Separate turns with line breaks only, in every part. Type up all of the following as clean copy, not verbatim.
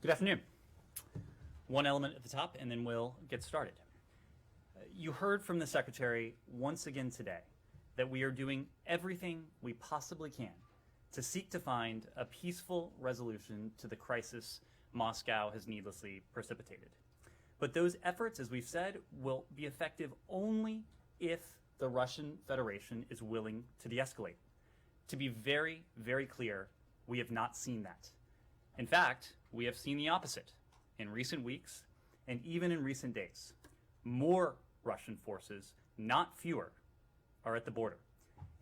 Good afternoon. One element at the top, and then we'll get started. You heard from the Secretary once again today that we are doing everything we possibly can to seek to find a peaceful resolution to the crisis Moscow has needlessly precipitated. But those efforts, as we've said, will be effective only if the Russian Federation is willing to de-escalate. To be very, very clear, we have not seen that. In fact, we have seen the opposite in recent weeks and even in recent days. More Russian forces, not fewer, are at the border,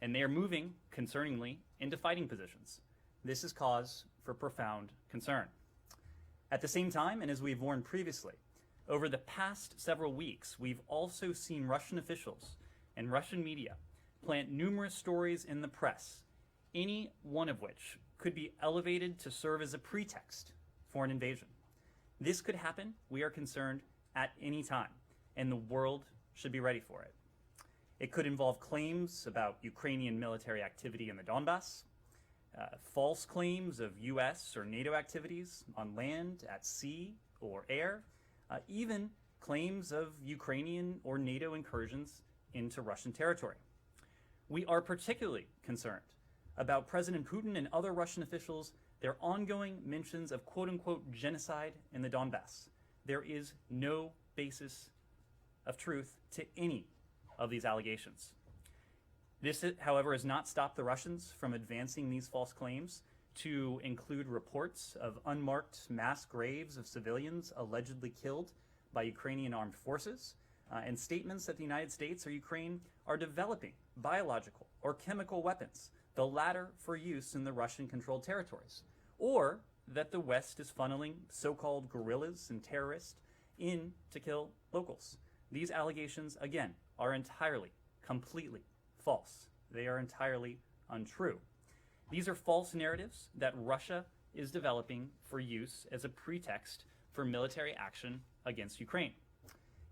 and they are moving, concerningly, into fighting positions. This is cause for profound concern. At the same time, and as we've warned previously, over the past several weeks, we've also seen Russian officials and Russian media plant numerous stories in the press, any one of which could be elevated to serve as a pretext for an invasion. This could happen, we are concerned, at any time, and the world should be ready for it. It could involve claims about Ukrainian military activity in the Donbass, false claims of US or NATO activities on land, at sea, or air, even claims of Ukrainian or NATO incursions into Russian territory. We are particularly concerned about President Putin and other Russian officials, their ongoing mentions of quote-unquote genocide in the Donbass. There is no basis of truth to any of these allegations. This, however, has not stopped the Russians from advancing these false claims to include reports of unmarked mass graves of civilians allegedly killed by Ukrainian armed forces, and statements that the United States or Ukraine are developing biological or chemical weapons, the latter for use in the Russian-controlled territories, or that the West is funneling so-called guerrillas and terrorists in to kill locals. These allegations, again, are entirely, completely false. They are entirely untrue. These are false narratives that Russia is developing for use as a pretext for military action against Ukraine.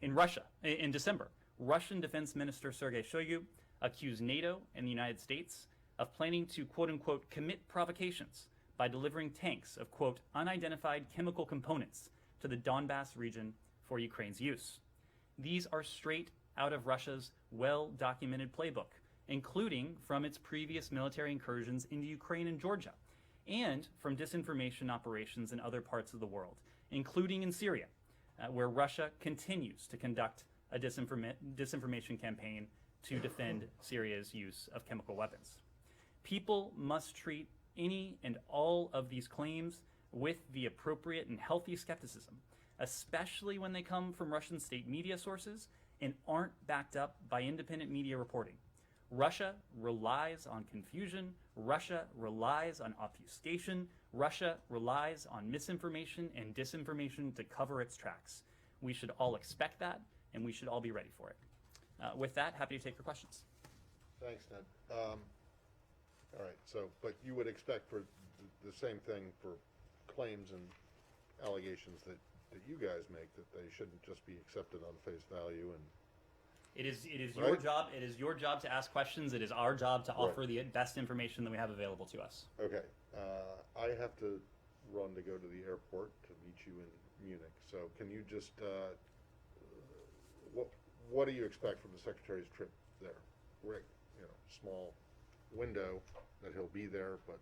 In December, Russian Defense Minister Sergei Shoigu accused NATO and the United States of planning to, quote-unquote, commit provocations by delivering tanks of, quote, unidentified chemical components to the Donbass region for Ukraine's use. These are straight out of Russia's well-documented playbook, including from its previous military incursions into Ukraine and Georgia, and from disinformation operations in other parts of the world, including in Syria, where Russia continues to conduct a disinformation campaign to defend Syria's use of chemical weapons. People must treat any and all of these claims with the appropriate and healthy skepticism, especially when they come from Russian state media sources and aren't backed up by independent media reporting. Russia relies on confusion. Russia relies on obfuscation. Russia relies on misinformation and disinformation to cover its tracks. We should all expect that, and we should all be ready for it. With that, happy to take your questions.
Thanks, Ned. All right, but you would expect for the same thing for claims and allegations that you guys make, that they shouldn't just be accepted on face value. And
it is
right?
your job. It is your job to ask questions. It is our job to offer the best information that we have available to us.
Okay, I have to run to go to the airport to meet you in Munich. So can you just what do you expect from the Secretary's trip there? Rick, small window that he'll be there, but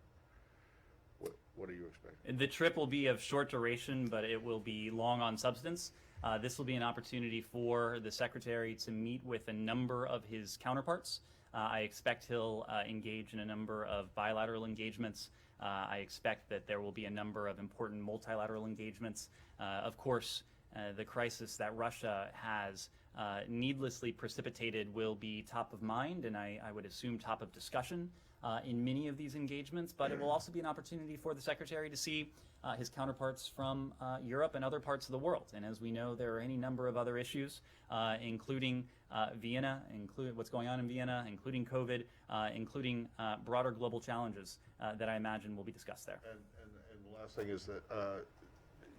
what do you expect?
The trip will be of short duration, but it will be long on substance. This will be an opportunity for the Secretary to meet with a number of his counterparts. I expect he'll engage in a number of bilateral engagements. I expect that there will be a number of important multilateral engagements. Of course, the crisis that Russia has needlessly precipitated will be top of mind, and I would assume top of discussion in many of these engagements, but it will also be an opportunity for the Secretary to see his counterparts from Europe and other parts of the world. And as we know, there are any number of other issues, including Vienna, including what's going on in Vienna, including COVID, including broader global challenges that I imagine will be discussed there.
And the last thing is that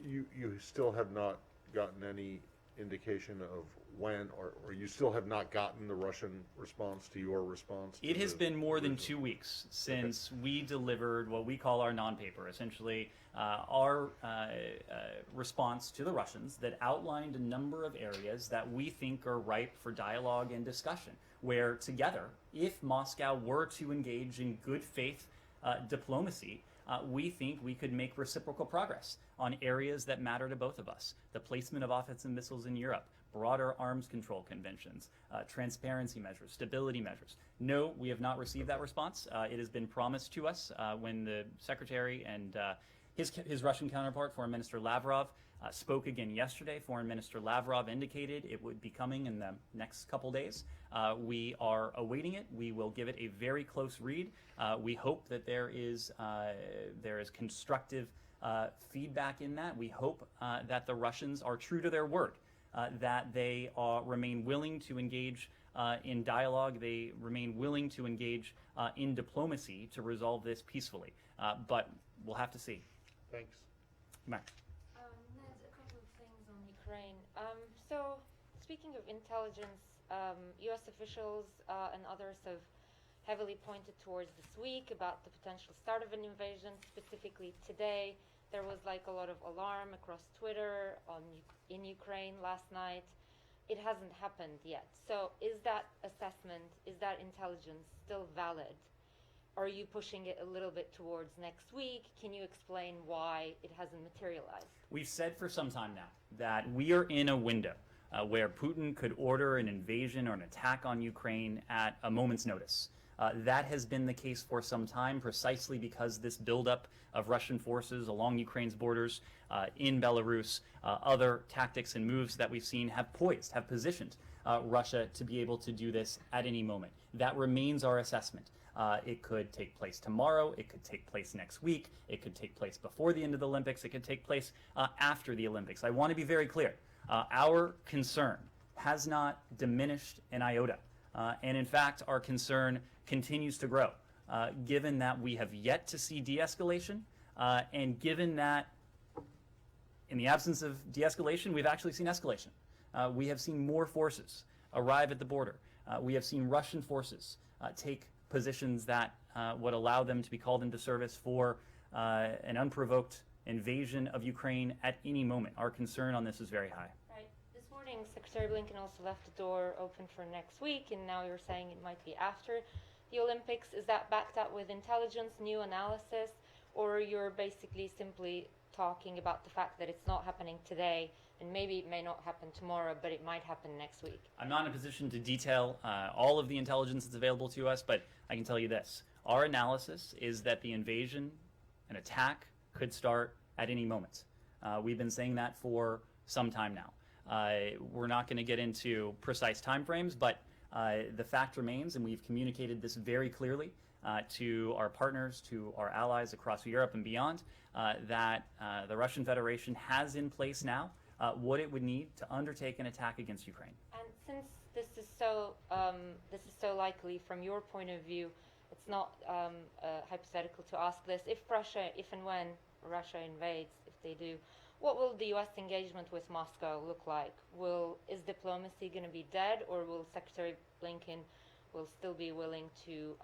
you still have not gotten any indication of when, or you still have not gotten the Russian response to your response?
It has been more than
original?
2 weeks since we delivered what we call our non-paper, essentially our response to the Russians that outlined a number of areas that we think are ripe for dialogue and discussion, where together, if Moscow were to engage in good faith diplomacy, we think we could make reciprocal progress on areas that matter to both of us. The placement of offensive missiles in Europe, broader arms control conventions, transparency measures, stability measures. No, we have not received that response. It has been promised to us when the Secretary and his Russian counterpart, Foreign Minister Lavrov, spoke again yesterday. Foreign Minister Lavrov indicated it would be coming in the next couple days. We are awaiting it. We will give it a very close read. We hope that there is constructive feedback in that. We hope that the Russians are true to their word, that they remain willing to engage in dialogue. They remain willing to engage in diplomacy to resolve this peacefully. But we'll have to see.
Thanks.
Mark.
Ned, a couple of things on Ukraine. So, speaking of intelligence, U.S. officials and others have heavily pointed towards this week about the potential start of an invasion. Specifically today, there was like a lot of alarm across Twitter in Ukraine last night. It hasn't happened yet. So, is that assessment, is that intelligence still valid? Are you pushing it a little bit towards next week? Can you explain why it hasn't materialized?
We've said for some time now that we are in a window where Putin could order an invasion or an attack on Ukraine at a moment's notice. That has been the case for some time, precisely because this buildup of Russian forces along Ukraine's borders, in Belarus, other tactics and moves that we've seen have positioned Russia to be able to do this at any moment. That remains our assessment. It could take place tomorrow, it could take place next week, it could take place before the end of the Olympics, it could take place after the Olympics. I want to be very clear. Our concern has not diminished an iota. And in fact, our concern continues to grow, given that we have yet to see de-escalation, and given that in the absence of de-escalation, we've actually seen escalation. We have seen more forces arrive at the border. We have seen Russian forces take positions that would allow them to be called into service for an unprovoked invasion of Ukraine at any moment. Our concern on this is very high.
Right. This morning, Secretary Blinken also left the door open for next week, and now you're saying it might be after the Olympics. Is that backed up with intelligence, new analysis, or you're basically simply talking about the fact that it's not happening today, and maybe it may not happen tomorrow, but it might happen next week?
I'm not in a position to detail all of the intelligence that's available to us, but I can tell you this. Our analysis is that the invasion, an attack, could start at any moment. We've been saying that for some time now. We're not going to get into precise timeframes, but the fact remains, and we've communicated this very clearly to our partners, to our allies across Europe and beyond, that the Russian Federation has in place now what it would need to undertake an attack against Ukraine.
And since this is so likely from your point of view, it's not hypothetical to ask this. If and when Russia invades, if they do, what will the U.S. engagement with Moscow look like? Is diplomacy going to be dead, or will Secretary Blinken will still be willing to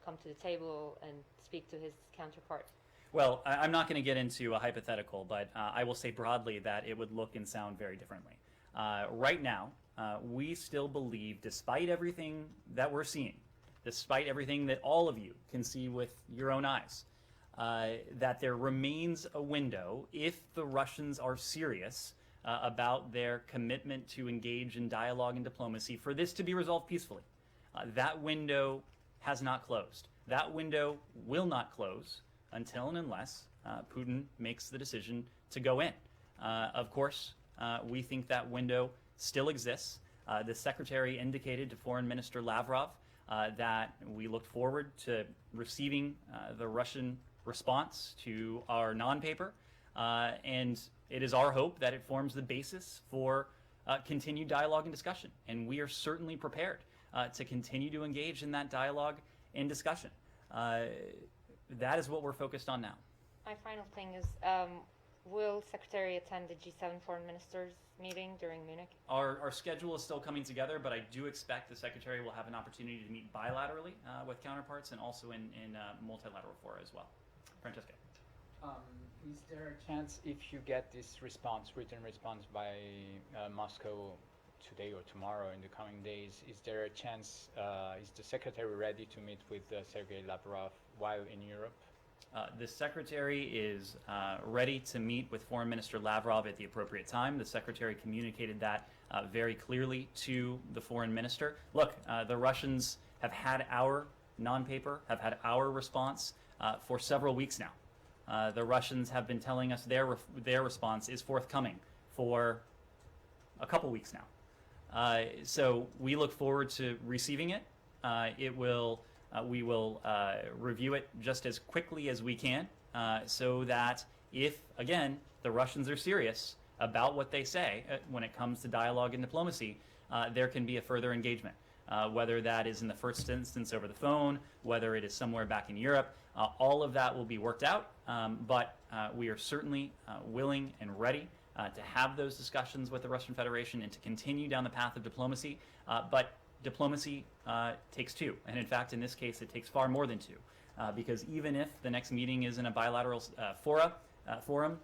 come to the table and speak to his counterpart?
Well, I'm not going to get into a hypothetical, but I will say broadly that it would look and sound very differently. Right now, we still believe, despite everything that we're seeing, despite everything that all of you can see with your own eyes, that there remains a window, if the Russians are serious about their commitment to engage in dialogue and diplomacy, for this to be resolved peacefully. That window has not closed. That window will not close until and unless Putin makes the decision to go in. Of course, we think that window still exists. The Secretary indicated to Foreign Minister Lavrov that we look forward to receiving the Russian response to our non-paper, and it is our hope that it forms the basis for continued dialogue and discussion. And we are certainly prepared to continue to engage in that dialogue and discussion. That is what we're focused on now.
My final thing is, will Secretary attend the G7 foreign ministers meeting during Munich?
Our schedule is still coming together, but I do expect the Secretary will have an opportunity to meet bilaterally with counterparts and also in multilateral fora as well. Francesca.
Is there a chance, if you get this response, written response by Moscow today or tomorrow in the coming days, is there a chance, is the Secretary ready to meet with Sergei Lavrov while in Europe?
The Secretary is ready to meet with Foreign Minister Lavrov at the appropriate time. The Secretary communicated that very clearly to the Foreign Minister. Look, the Russians have had our non-paper, have had our response for several weeks now. The Russians have been telling us their response is forthcoming for a couple weeks now. So we look forward to receiving it. We will review it just as quickly as we can so that if, again, the Russians are serious about what they say when it comes to dialogue and diplomacy, there can be a further engagement. Whether that is in the first instance over the phone, whether it is somewhere back in Europe, all of that will be worked out. But we are certainly willing and ready to have those discussions with the Russian Federation and to continue down the path of diplomacy. But diplomacy takes two, and in fact, in this case, it takes far more than two, because even if the next meeting is in a bilateral forum,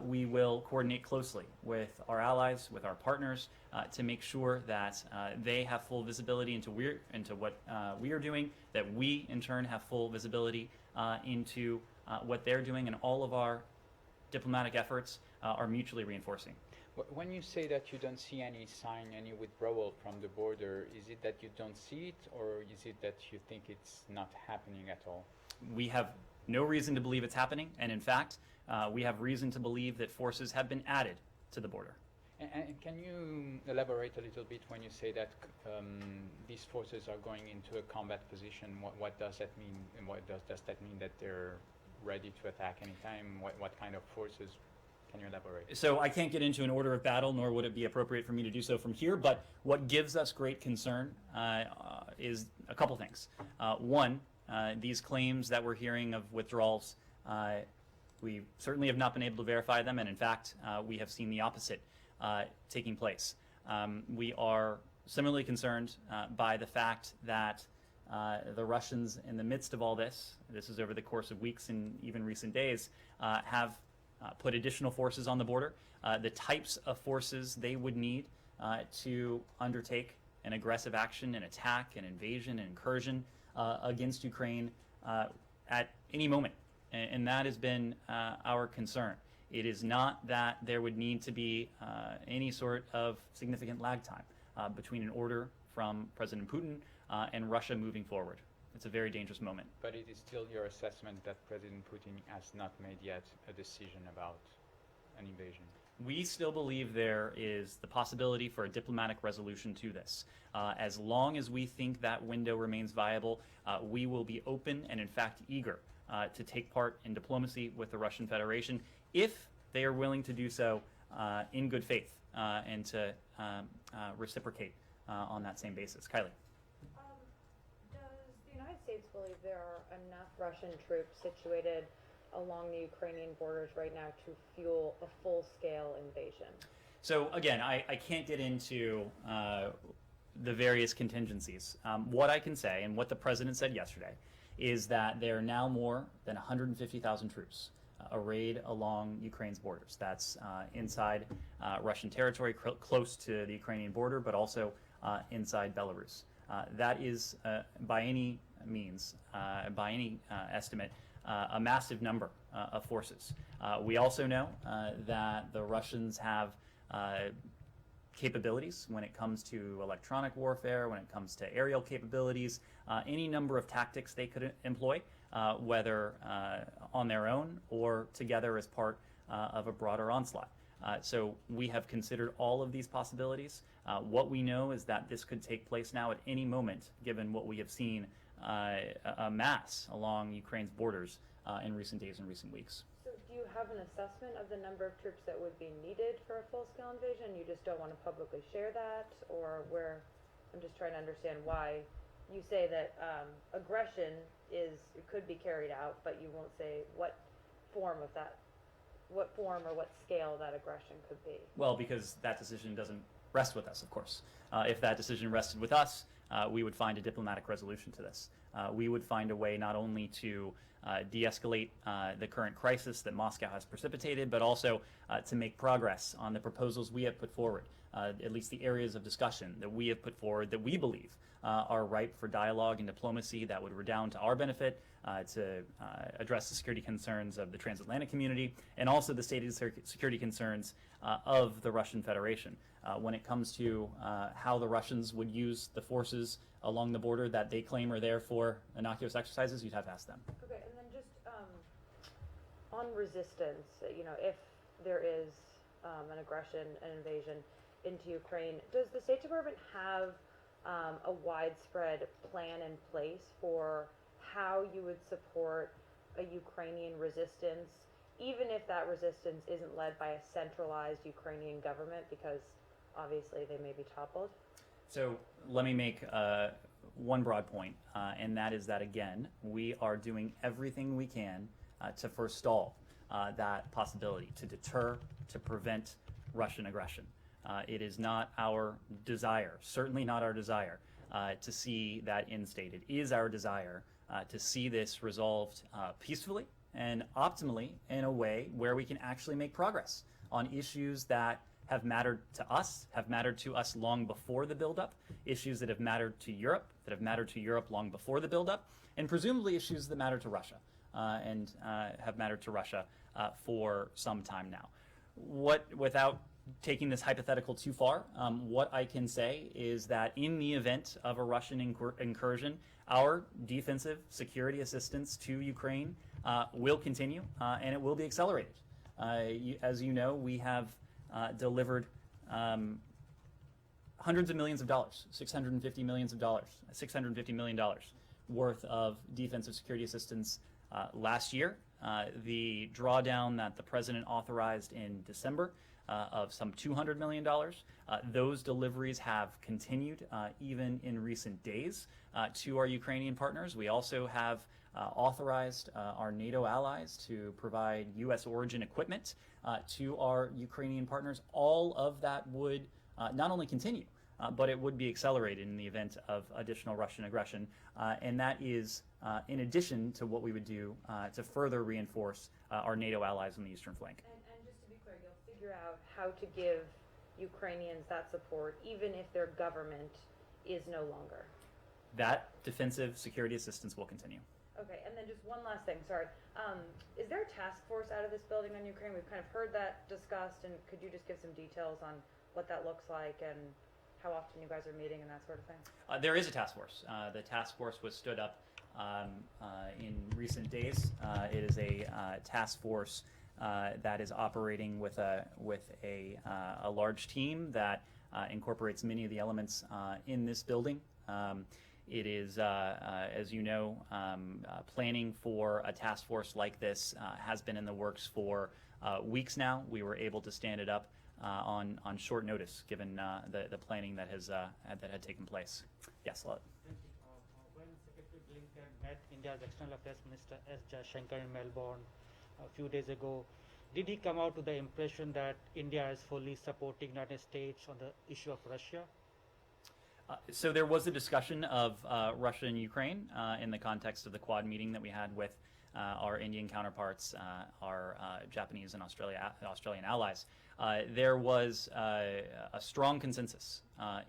we will coordinate closely with our allies, with our partners, to make sure that they have full visibility into what we are doing, that we in turn have full visibility into what they're doing, and all of our diplomatic efforts are mutually reinforcing.
When you say that you don't see any sign, any withdrawal from the border, is it that you don't see it, or is it that you think it's not happening at all?
We have no reason to believe it's happening, and in fact, we have reason to believe that forces have been added to the border.
And can you elaborate a little bit when you say that these forces are going into a combat position? What does that mean, and what does that mean that they're ready to attack anytime? What kind of forces? Can you elaborate?
So I can't get into an order of battle, nor would it be appropriate for me to do so from here, but what gives us great concern is a couple things. One, these claims that we're hearing of withdrawals, we certainly have not been able to verify them, and in fact, we have seen the opposite taking place. We are similarly concerned by the fact that the Russians, in the midst of all this is over the course of weeks and even recent days, have put additional forces on the border. The types of forces they would need to undertake an aggressive action, an attack, an invasion, an incursion against Ukraine at any moment. And that has been our concern. It is not that there would need to be any sort of significant lag time between an order from President Putin and Russia moving forward. It's a very dangerous moment.
But it is still your assessment that President Putin has not made yet a decision about an invasion?
We still believe there is the possibility for a diplomatic resolution to this. As long as we think that window remains viable, we will be open and in fact eager to take part in diplomacy with the Russian Federation if they are willing to do so in good faith and to reciprocate on that same basis. Kylie.
Does the United States believe there are enough Russian troops situated along the Ukrainian borders right now to fuel a full-scale invasion?
So again, I can't get into the various contingencies. What I can say, and what the president said yesterday, is that there are now more than 150,000 troops arrayed along Ukraine's borders. That's inside Russian territory, close to the Ukrainian border, but also inside Belarus. That is, by any means, by any estimate, a massive number of forces. We also know that the Russians have capabilities when it comes to electronic warfare, when it comes to aerial capabilities, any number of tactics they could employ, whether on their own or together as part of a broader onslaught. So we have considered all of these possibilities. What we know is that this could take place now at any moment, given what we have seen amass along Ukraine's borders in recent days and recent weeks.
So do you have an assessment of the number of troops that would be needed for a full-scale invasion? You just don't want to publicly share that? Or where, I'm just trying to understand why you say that aggression could be carried out, but you won't say what form of that what form or what scale that aggression could be?
Well, because that decision doesn't rest with us, of course. If that decision rested with us, we would find a diplomatic resolution to this. We would find a way not only to de-escalate the current crisis that Moscow has precipitated, but also to make progress on the proposals we have put forward, at least the areas of discussion that we have put forward that we believe are ripe for dialogue and diplomacy that would redound to our benefit, to address the security concerns of the transatlantic community and also the stated security concerns of the Russian Federation. When it comes to how the Russians would use the forces along the border that they claim are there for innocuous exercises, you'd have to ask them.
Okay, and then just on resistance, if there is an aggression, an invasion into Ukraine, does the State Department have a widespread plan in place for how you would support a Ukrainian resistance, even if that resistance isn't led by a centralized Ukrainian government, because obviously they may be toppled?
So let me make one broad point, and that is that, again, we are doing everything we can to forestall that possibility, to deter, to prevent Russian aggression. It is not our desire, certainly not our desire, to see that instated. It is our desire to see this resolved peacefully and optimally in a way where we can actually make progress on issues that have mattered to us, have mattered to us long before the buildup, issues that have mattered to Europe, that have mattered to Europe long before the buildup, and presumably issues that matter to Russia and have mattered to Russia for some time now. Without taking this hypothetical too far, what I can say is that in the event of a Russian incursion, our defensive security assistance to Ukraine will continue and it will be accelerated. As you know, we have delivered hundreds of millions of dollars, $650 million worth of defensive security assistance last year. The drawdown that the president authorized in December of some $200 million. Those deliveries have continued even in recent days to our Ukrainian partners. We also have authorized our NATO allies to provide U.S. origin equipment to our Ukrainian partners. All of that would not only continue, but it would be accelerated in the event of additional Russian aggression. And that is in addition to what we would do to further reinforce our NATO allies on the eastern flank.
And just to be clear, you'll figure out how to give Ukrainians that support even if their government is no longer.
That defensive security assistance will continue.
Okay, and then just one last thing, sorry. Is there a task force out of this building on Ukraine? We've kind of heard that discussed, and could you just give some details on what that looks like and how often you guys are meeting and that sort of thing?
There is a task force. The task force was stood up in recent days. It is a task force that is operating with a large team that incorporates many of the elements in this building. It is, as you know, planning for a task force like this has been in the works for weeks now. We were able to stand it up on short notice, given the planning that had taken place. Yes, Lat.
Thank you. When Secretary Blinken met India's External Affairs Minister S. Jaishankar in Melbourne a few days ago, did he come out with the impression that India is fully supporting United States on the issue of Russia?
So there was a discussion of Russia and Ukraine in the context of the Quad meeting that we had with our Indian counterparts, our Japanese and Australian allies. There was a strong consensus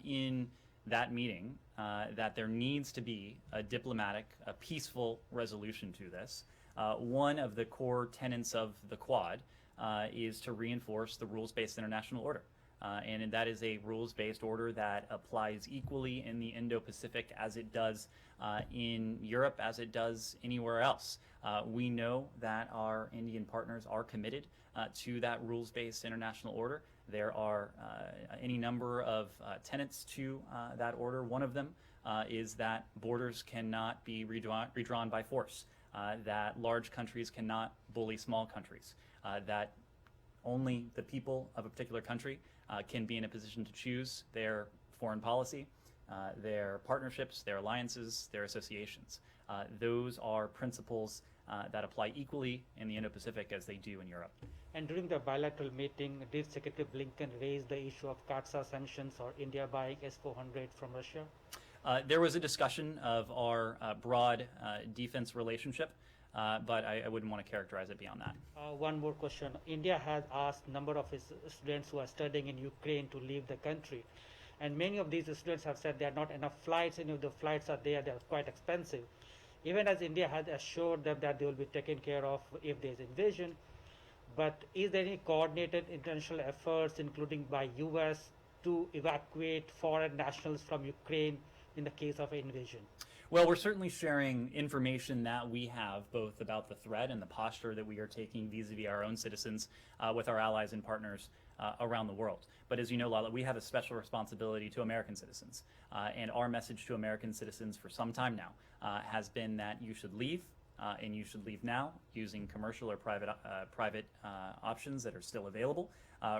in that meeting that there needs to be a diplomatic, a peaceful resolution to this. One of the core tenets of the Quad is to reinforce the rules-based international order. And that is a rules-based order that applies equally in the Indo-Pacific as it does in Europe, as it does anywhere else. We know that our Indian partners are committed to that rules-based international order. There are any number of tenets to that order. One of them is that borders cannot be redrawn by force, that large countries cannot bully small countries, that only the people of a particular country can be in a position to choose their foreign policy, their partnerships, their alliances, their associations. Those are principles that apply equally in the Indo-Pacific as they do in Europe.
And during the bilateral meeting, did Secretary Blinken raise the issue of CAATSA sanctions or India buying S-400 from Russia?
There was a discussion of our broad defense relationship, but I wouldn't want to characterize it beyond that.
One more question. India has asked a number of its students who are studying in Ukraine to leave the country. And many of these students have said there are not enough flights, and if the flights are there, they are quite expensive. Even as India has assured them that they will be taken care of if there is invasion. But is there any coordinated international efforts, including by US, to evacuate foreign nationals from Ukraine in the case of an invasion?
Well, we're certainly sharing information that we have both about the threat and the posture that we are taking vis-a-vis our own citizens with our allies and partners around the world. But as you know, Lala, we have a special responsibility to American citizens. And our message to American citizens for some time now has been that you should leave, and you should leave now using commercial or private options that are still available.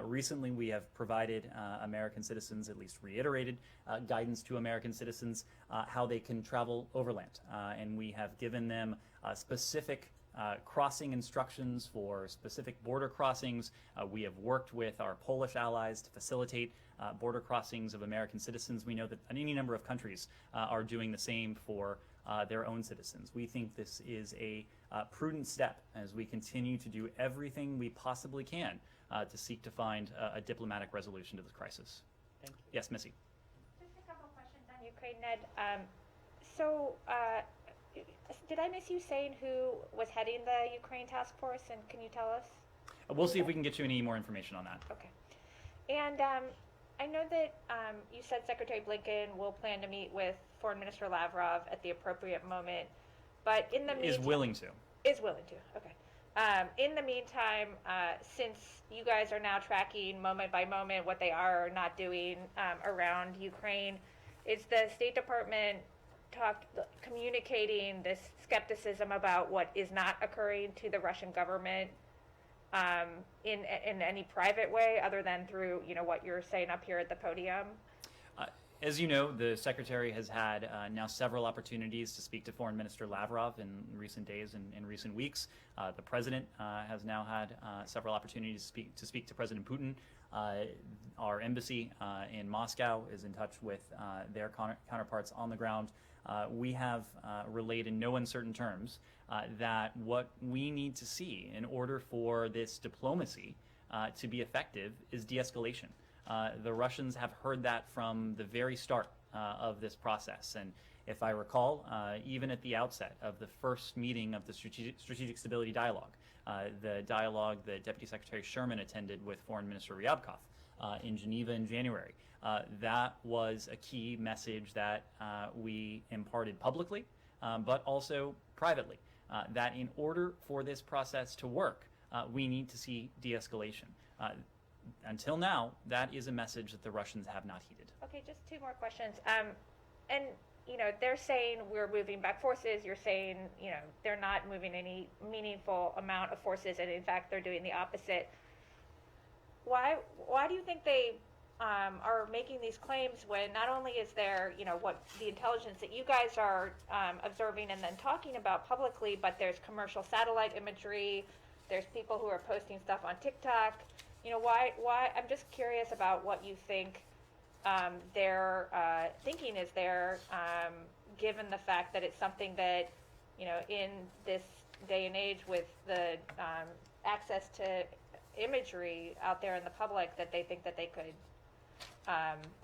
Recently, we have provided American citizens, at least reiterated guidance to American citizens how they can travel overland. And we have given them specific crossing instructions for specific border crossings. We have worked with our Polish allies to facilitate border crossings of American citizens. We know that any number of countries are doing the same for their own citizens. We think this is a prudent step as we continue to do everything we possibly can to seek to find a diplomatic resolution to this crisis.
Thank you.
Yes, Missy.
Just a couple questions on Ukraine, Ned. Did I miss you saying who was heading the Ukraine task force, and can you tell us?
We'll see if we can get you any more information on that.
Okay. And I know that you said Secretary Blinken will plan to meet with Foreign Minister Lavrov at the appropriate moment, but in the meantime...
Is willing to.
Is willing to, okay. In the meantime, since you guys are now tracking moment by moment what they are or not doing around Ukraine, is the State Department communicating this skepticism about what is not occurring to the Russian government in any private way other than through what you're saying up here at the podium?
As you know, the Secretary has had now several opportunities to speak to Foreign Minister Lavrov in recent days and in recent weeks. The President has now had several opportunities to speak to President Putin. Our embassy in Moscow is in touch with their counterparts on the ground. We have relayed in no uncertain terms that what we need to see in order for this diplomacy to be effective is de-escalation. The Russians have heard that from the very start of this process. And if I recall, even at the outset of the first meeting of the Strategic Stability Dialogue, the dialogue that Deputy Secretary Sherman attended with Foreign Minister Ryabkov in Geneva in January, that was a key message that we imparted publicly, but also privately, that in order for this process to work, we need to see de-escalation. Until now, that is a message that the Russians have not heeded.
Okay, just two more questions. And they're saying we're moving back forces. You're saying they're not moving any meaningful amount of forces, and in fact they're doing the opposite. Why do you think they are making these claims when not only is there what the intelligence that you guys are observing and then talking about publicly, but there's commercial satellite imagery. There's people who are posting stuff on TikTok. Why? I'm just curious about what you think their thinking is there, given the fact that it's something that, in this day and age with the access to imagery out there in the public, that they think that they could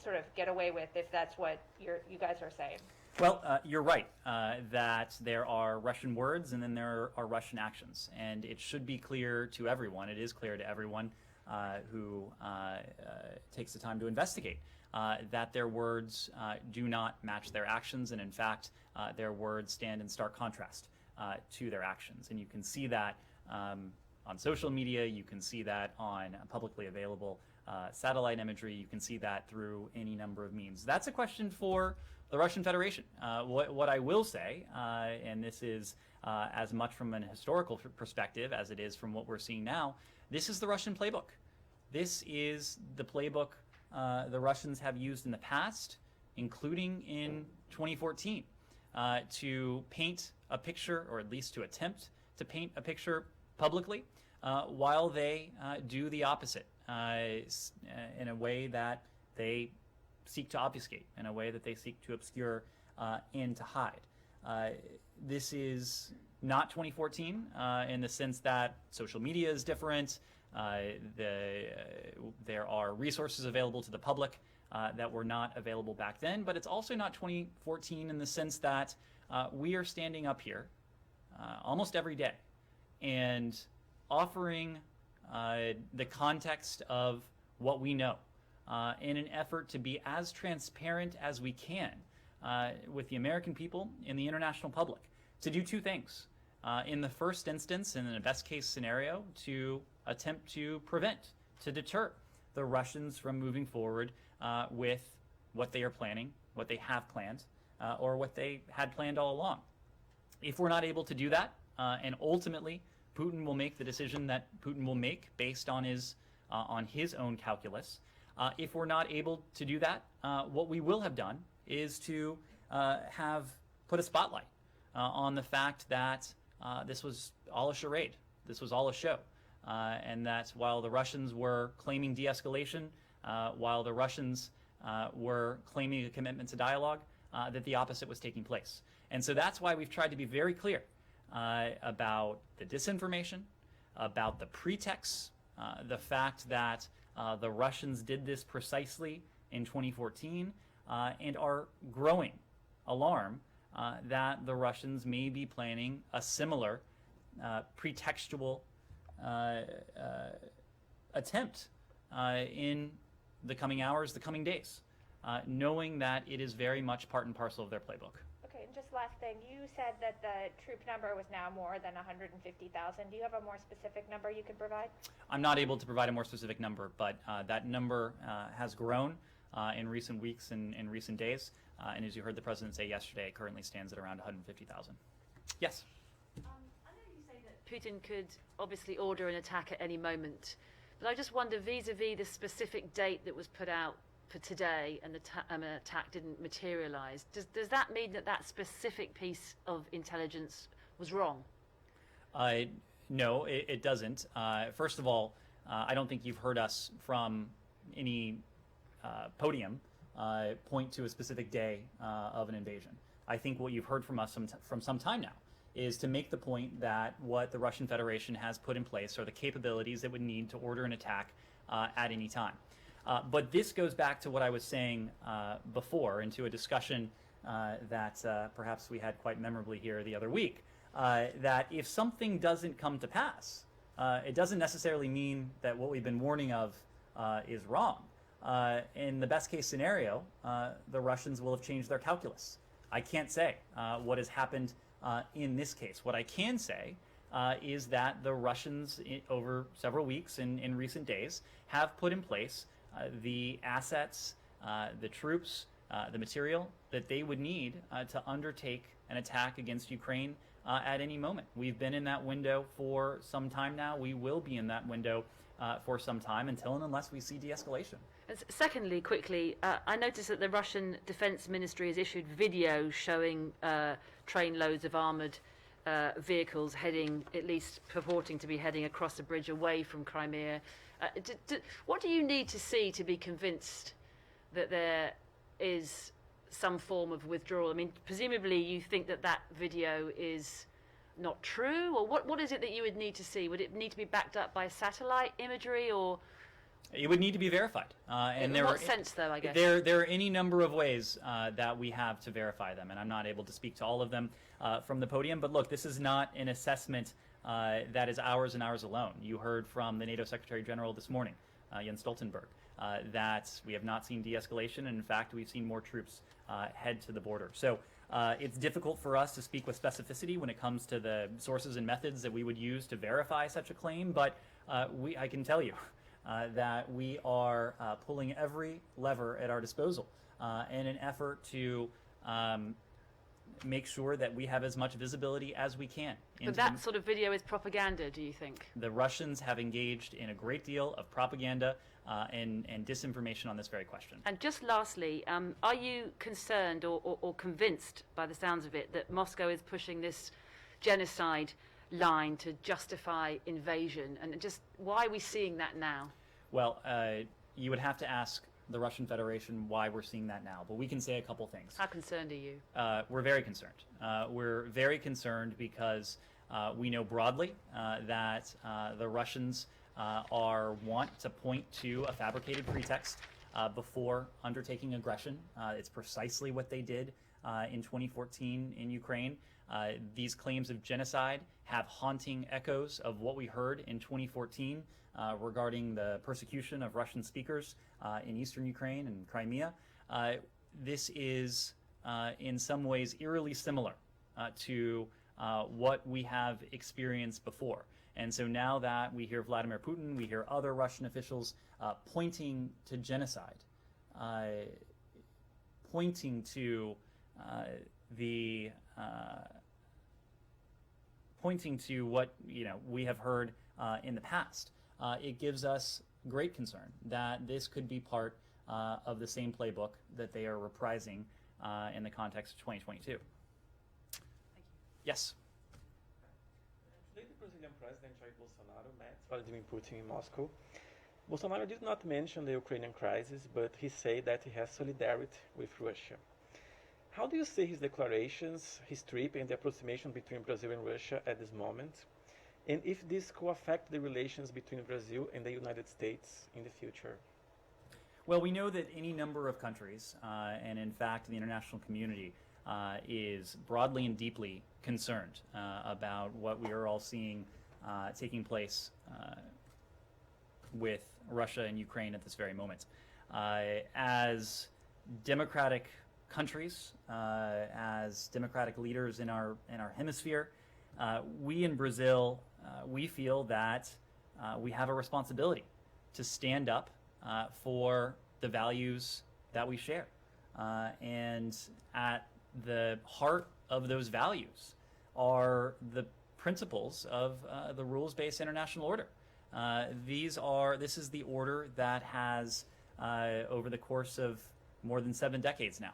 sort of get away with, if that's what you guys are saying.
Well, you're right that there are Russian words and then there are Russian actions. And it should be clear to everyone, it is clear to everyone who takes the time to investigate, that their words do not match their actions, and in fact, their words stand in stark contrast to their actions. And you can see that on social media, you can see that on publicly available satellite imagery, you can see that through any number of means. That's a question for the Russian Federation. What I will say, and this is as much from an historical perspective as it is from what we're seeing now, this is the Russian playbook. This is the playbook the Russians have used in the past including in 2014, to paint a picture, or at least to attempt to paint a picture publicly, while they do the opposite in a way that they seek to obfuscate, in a way that they seek to obscure and to hide. This is not 2014 in the sense that social media is different. There are resources available to the public that were not available back then, but it's also not 2014 in the sense that we are standing up here almost every day and offering the context of what we know in an effort to be as transparent as we can with the American people and the international public, to do two things. In the first instance, and in a best case scenario, to attempt to prevent, to deter the Russians from moving forward with what they are planning, what they have planned, or what they had planned all along. If we're not able to do that, and ultimately Putin will make the decision that Putin will make based on his own calculus, if we're not able to do that, what we will have done is to have put a spotlight on the fact that this was all a charade, this was all a show, and that while the Russians were claiming de-escalation, while the Russians were claiming a commitment to dialogue, that the opposite was taking place. And so that's why we've tried to be very clear about the disinformation, about the pretexts, the fact that the Russians did this precisely in 2014, and our growing alarm that the Russians may be planning a similar pretextual attempt in the coming hours, the coming days, knowing that it is very much part and parcel of their playbook.
Okay, and just last thing, you said that the troop number was now more than 150,000. Do you have a more specific number you can provide?
I'm not able to provide a more specific number, but that number has grown in recent weeks and in recent days. And as you heard the president say yesterday, it currently stands at around 150,000. Yes?
I know you say that Putin could obviously order an attack at any moment, but I just wonder, vis-a-vis the specific date that was put out for today and an attack didn't materialize, does that mean that that specific piece of intelligence was wrong?
No, it doesn't. First of all, I don't think you've heard us from any podium point to a specific day of an invasion. I think what you've heard from us from some time now is to make the point that what the Russian Federation has put in place are the capabilities it would need to order an attack at any time. But this goes back to what I was saying before, into a discussion that perhaps we had quite memorably here the other week, that if something doesn't come to pass, it doesn't necessarily mean that what we've been warning of is wrong. In the best case scenario, the Russians will have changed their calculus. I can't say what has happened in this case. What I can say is that the Russians, over several weeks and in recent days, have put in place the assets, the troops, the material that they would need to undertake an attack against Ukraine at any moment. We've been in that window for some time now. We will be in that window for some time, until and unless we see de-escalation.
And secondly, quickly, I noticed that the Russian Defense Ministry has issued video showing trainloads of armoured vehicles heading, at least purporting to be heading across the bridge away from Crimea. What do you need to see to be convinced that there is some form of withdrawal? I mean, presumably you think that that video is not true, or what is it that you would need to see? Would it need to be backed up by satellite imagery, or...?
It would need to be verified. And
in what sense, though, I guess?
There are any number of ways that we have to verify them, and I'm not able to speak to all of them from the podium. But look, this is not an assessment that is ours and ours alone. You heard from the NATO Secretary General this morning, Jens Stoltenberg, that we have not seen de-escalation, and in fact, we've seen more troops head to the border. So it's difficult for us to speak with specificity when it comes to the sources and methods that we would use to verify such a claim, but I can tell you that we are pulling every lever at our disposal in an effort to make sure that we have as much visibility as we can.
But that sort of video is propaganda, do you think?
The Russians have engaged in a great deal of propaganda and disinformation on this very question.
And just lastly, are you concerned or convinced by the sounds of it that Moscow is pushing this genocide line to justify invasion? And just why are we seeing that now?
Well, you would have to ask the Russian Federation why we're seeing that now, but we can say a couple things.
How concerned are you?
We're very concerned. We're very concerned because we know broadly that the Russians want to point to a fabricated pretext before undertaking aggression. It's precisely what they did in 2014 in Ukraine. These claims of genocide have haunting echoes of what we heard in 2014 regarding the persecution of Russian speakers in eastern Ukraine and Crimea. This is in some ways eerily similar to what we have experienced before. And so now that we hear Vladimir Putin, we hear other Russian officials pointing to genocide, pointing to pointing to what we have heard in the past. It gives us great concern that this could be part of the same playbook that they are reprising in the context of 2022.
Thank you.
Yes.
Today, the Brazilian president Jair Bolsonaro met Vladimir Putin in Moscow. Bolsonaro did not mention the Ukrainian crisis, but he said that he has solidarity with Russia. How do you see his declarations, his trip, and the approximation between Brazil and Russia at this moment? And if this could affect the relations between Brazil and the United States in the future?
Well, we know that any number of countries, and in fact the international community, is broadly and deeply concerned about what we are all seeing taking place with Russia and Ukraine at this very moment. As democratic countries, as democratic leaders in our hemisphere, we in Brazil, we feel that we have a responsibility to stand up for the values that we share. And at the heart of those values are the principles of the rules-based international order. This is the order that has, over the course of more than 7 decades now,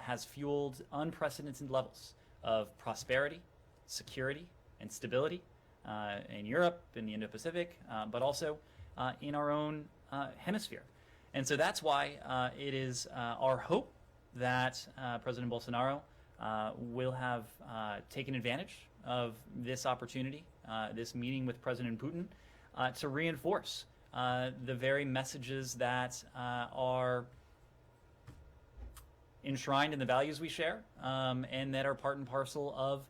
has fueled unprecedented levels of prosperity, security, and stability in Europe, in the Indo-Pacific, but also in our own hemisphere. And so that's why it is our hope that President Bolsonaro will have taken advantage of this opportunity, this meeting with President Putin, to reinforce the very messages that are enshrined in the values we share, and that are part and parcel of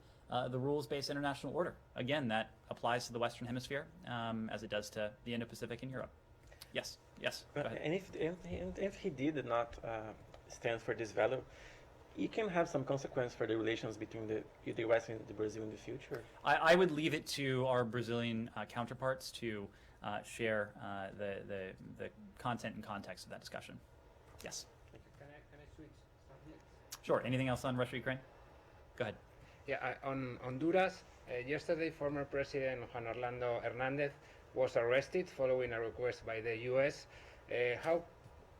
the rules-based international order. Again, that applies to the Western Hemisphere as it does to the Indo-Pacific and Europe. Yes, yes. Go ahead.
And if he did not stand for this value, it can have some consequence for the relations between the U.S. and Brazil in the future.
I would leave it to our Brazilian counterparts to share the content and context of that discussion. Yes.
Can I switch subjects?
Sure. Anything else on Russia, Ukraine? Go ahead.
Yeah, on Honduras, yesterday former President Juan Orlando Hernandez was arrested following a request by the U.S. How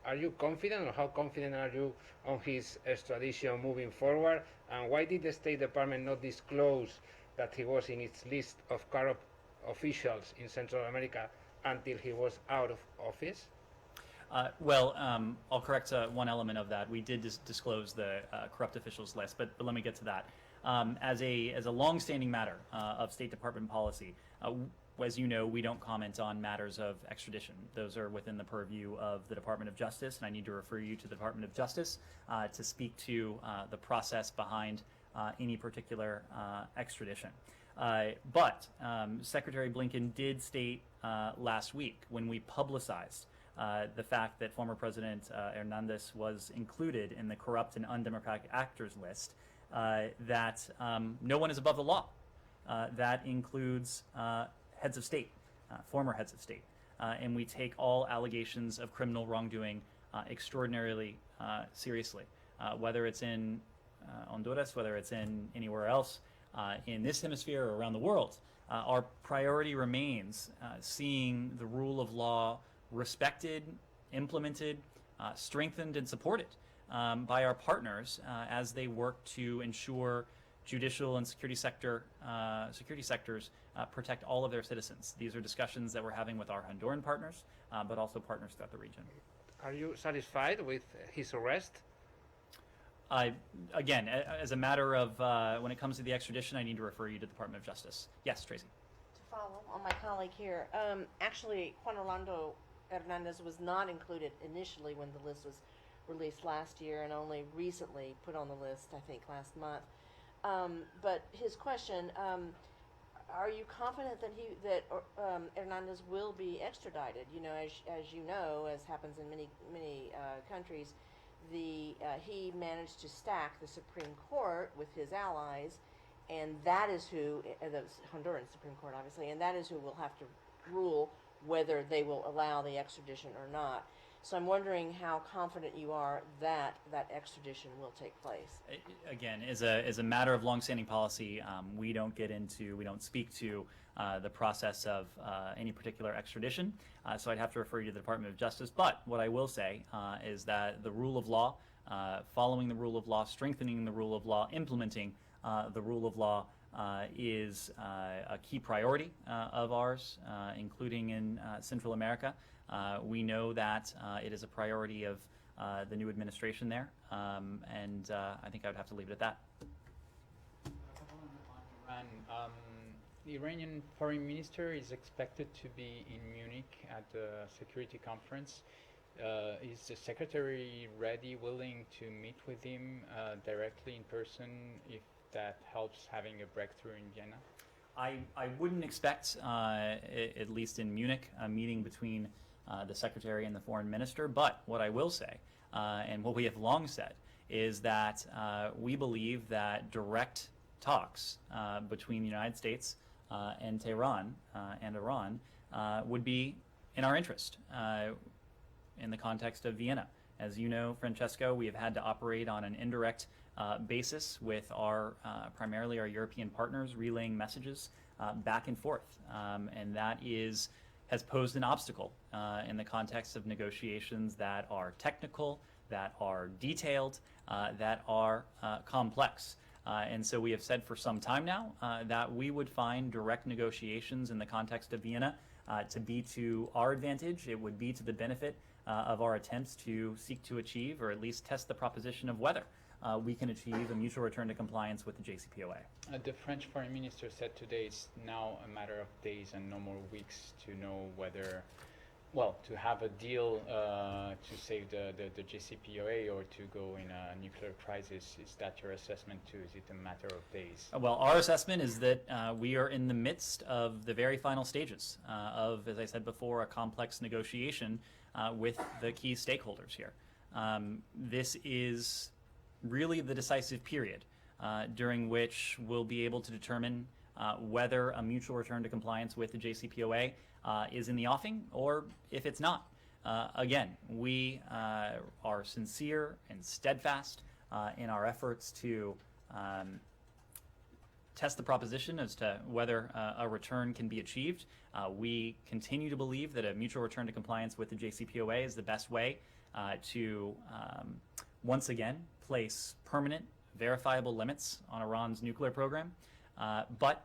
are you confident, or how confident are you on his extradition moving forward? And why did the State Department not disclose that he was in its list of corrupt officials in Central America until he was out of office?
I'll correct one element of that. We did disclose the corrupt officials list, but let me get to that. As a long-standing matter of State Department policy, as you know, we don't comment on matters of extradition. Those are within the purview of the Department of Justice, and I need to refer you to the Department of Justice to speak to the process behind any particular extradition. But Secretary Blinken did state last week, when we publicized the fact that former President Hernandez was included in the corrupt and undemocratic actors list, that no one is above the law. That includes heads of state, former heads of state. And we take all allegations of criminal wrongdoing extraordinarily seriously, whether it's in Honduras, whether it's in anywhere else in this hemisphere or around the world. Our priority remains seeing the rule of law respected, implemented, strengthened, and supported by our partners as they work to ensure judicial and security sectors protect all of their citizens. These are discussions that we're having with our Honduran partners, but also partners throughout the region.
Are you satisfied with his arrest?
Again, as a matter of when it comes to the extradition, I need to refer you to the Department of Justice. Yes, Tracy.
To follow on my colleague here, actually, Juan Orlando Hernandez was not included initially when the list was released last year, and only recently put on the list, I think, last month. But his question: are you confident that Hernandez will be extradited? You know, as you know, as happens in many countries, he managed to stack the Supreme Court with his allies, and that is who the Honduran Supreme Court, obviously, and that is who will have to rule whether they will allow the extradition or not. So I'm wondering how confident you are that that extradition will take place.
Again, as a matter of longstanding policy, we don't speak to the process of any particular extradition. So I'd have to refer you to the Department of Justice. But what I will say is that the rule of law, following the rule of law, strengthening the rule of law, implementing the rule of law is a key priority of ours, including in Central America. We know that it is a priority of the new administration there, and I think I would have to leave it at that.
On Iran, the Iranian foreign minister is expected to be in Munich at the security conference. Is the secretary ready, willing to meet with him directly in person if that helps having a breakthrough in Vienna?
I wouldn't expect, at least in Munich, a meeting between the secretary and the foreign minister. But what I will say, and what we have long said, is that we believe that direct talks between the United States and Tehran and Iran would be in our interest in the context of Vienna. As you know, Francesco, we have had to operate on an indirect basis with our primarily our European partners, relaying messages back and forth, and that has posed an obstacle in the context of negotiations that are technical, that are detailed, that are complex. And so we have said for some time now that we would find direct negotiations in the context of Vienna to be to our advantage. It would be to the benefit of our attempts to seek to achieve, or at least test the proposition of whether we can achieve a mutual return to compliance with the JCPOA.
The French foreign minister said today it's now a matter of days and no more weeks to know whether, well, to have a deal to save the JCPOA or to go in a nuclear crisis. Is that your assessment too? Is it a matter of days?
Well, our assessment is that we are in the midst of the very final stages of, as I said before, a complex negotiation with the key stakeholders here. This is really the decisive period during which we'll be able to determine whether a mutual return to compliance with the JCPOA is in the offing or if it's not. Again, we are sincere and steadfast in our efforts to test the proposition as to whether a return can be achieved. We continue to believe that a mutual return to compliance with the JCPOA is the best way to once again place permanent, verifiable limits on Iran's nuclear program. But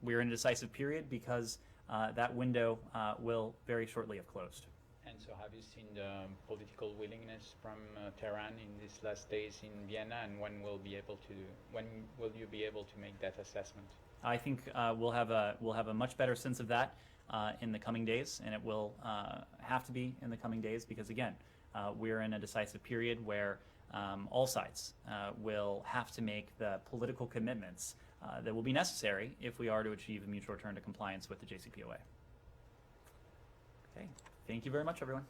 we're in a decisive period because that window will very shortly have closed.
And so have you seen the political willingness from Tehran in these last days in Vienna, and when will you be able to make that assessment?
I think we'll have a much better sense of that in the coming days, and it will have to be in the coming days because, again, we're in a decisive period where all sides will have to make the political commitments that will be necessary if we are to achieve a mutual return to compliance with the JCPOA. Okay, thank you very much, everyone.